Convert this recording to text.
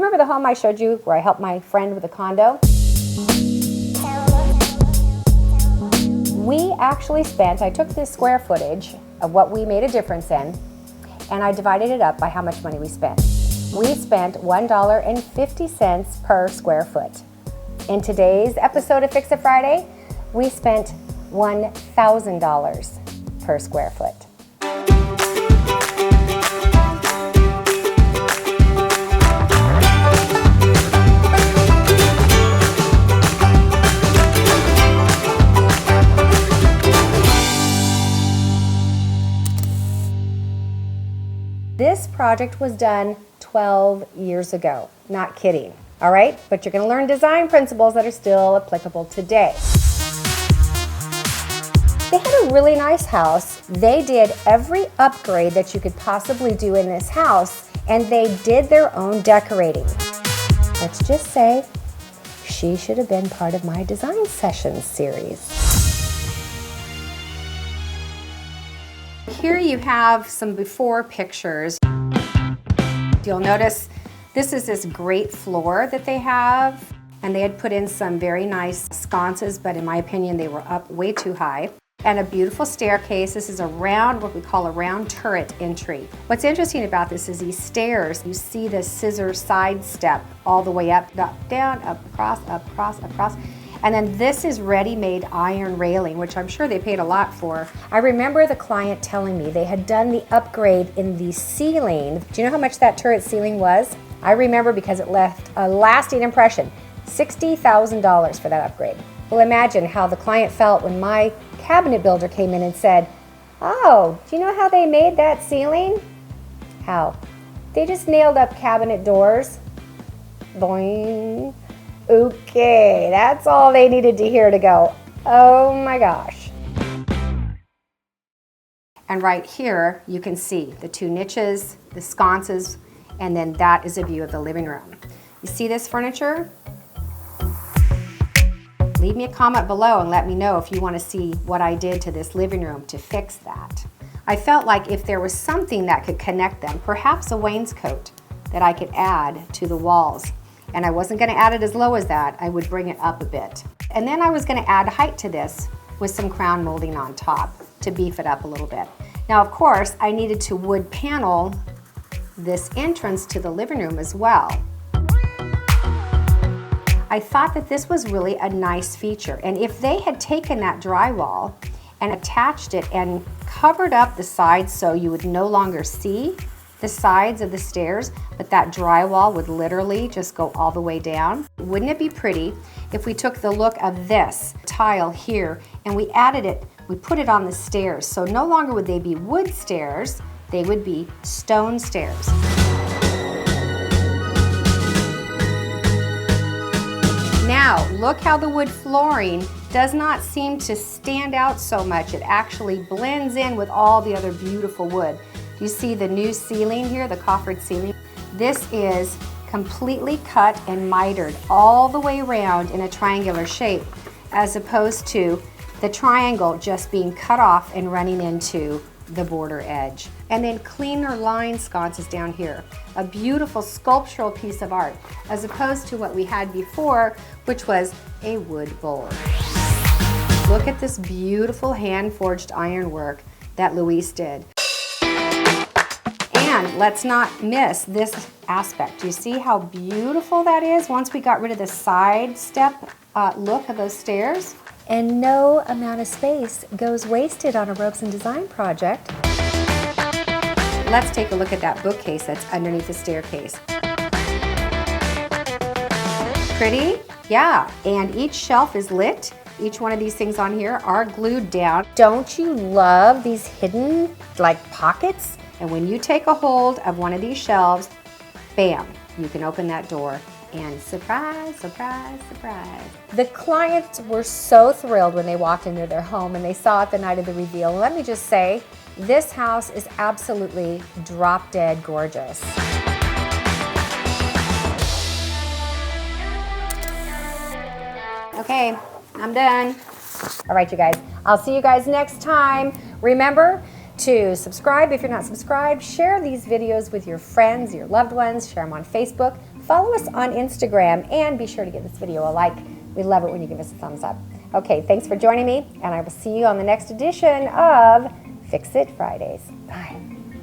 remember the home I showed you where I helped my friend with a condo? We actually spent, I took this square footage of what we made a difference in, and I divided it up by how much money we spent. We spent $1.50 per square foot. In today's episode of Fix It Friday, we spent $1,000 per square foot. This project was done 12 years ago. Not kidding. All right, but you're going to learn design principles that are still applicable today. They had a really nice house. They did every upgrade that you could possibly do in this house, and they did their own decorating. Let's just say she should have been part of my design sessions series. Here you have some before pictures. You'll notice this is this great floor that they have, and they had put in some very nice sconces, but in my opinion they were up way too high. And a beautiful staircase. This is a round, what we call a round turret entry. What's interesting about this is these stairs, you see the scissor side step all the way up, down, up, across, across. And then this is ready-made iron railing, which I'm sure they paid a lot for. I remember the client telling me they had done the upgrade in the ceiling. Do you know how much that turret ceiling was? I remember because it left a lasting impression. $60,000 for that upgrade. Well, imagine how the client felt when my cabinet builder came in and said, "Oh, do you know how they made that ceiling?" How? They just nailed up cabinet doors. Boing. Okay, that's all they needed to hear to go, oh my gosh. And right here, you can see the two niches, the sconces, and then that is a view of the living room. You see this furniture? Leave me a comment below and let me know if you want to see what I did to this living room to fix that. I felt like if there was something that could connect them, perhaps a wainscot that I could add to the walls. And I wasn't going to add it as low as that, I would bring it up a bit. And then I was going to add height to this with some crown molding on top to beef it up a little bit. Now of course I needed to wood panel this entrance to the living room as well. I thought that this was really a nice feature, and if they had taken that drywall and attached it and covered up the sides so you would no longer see the sides of the stairs, but that drywall would literally just go all the way down. Wouldn't it be pretty if we took the look of this tile here and we added it, we put it on the stairs, so no longer would they be wood stairs, they would be stone stairs. Now, look how the wood flooring does not seem to stand out so much. It actually blends in with all the other beautiful wood. You see the new ceiling here, the coffered ceiling? This is completely cut and mitered all the way around in a triangular shape, as opposed to the triangle just being cut off and running into the border edge. And then cleaner line sconces down here. A beautiful sculptural piece of art, as opposed to what we had before, which was a wood bowl. Look at this beautiful hand-forged ironwork that Luis did. And let's not miss this aspect. Do you see how beautiful that is once we got rid of the side step look of those stairs? And no amount of space goes wasted on a Robeson Design project. Let's take a look at that bookcase that's underneath the staircase. Pretty? Yeah, and each shelf is lit. Each one of these things on here are glued down. Don't you love these hidden like pockets? And when you take a hold of one of these shelves, bam, you can open that door and surprise, surprise, surprise. The clients were so thrilled when they walked into their home and they saw it the night of the reveal. Let me just say, this house is absolutely drop dead gorgeous. Okay, I'm done. All right, you guys, I'll see you guys next time. Remember to subscribe if you're not subscribed. Share these videos with your friends, your loved ones. Share them on Facebook. Follow us on Instagram and be sure to give this video a like. We love it when you give us a thumbs up. Okay, thanks for joining me, and I will see you on the next edition of Fix It Fridays. Bye.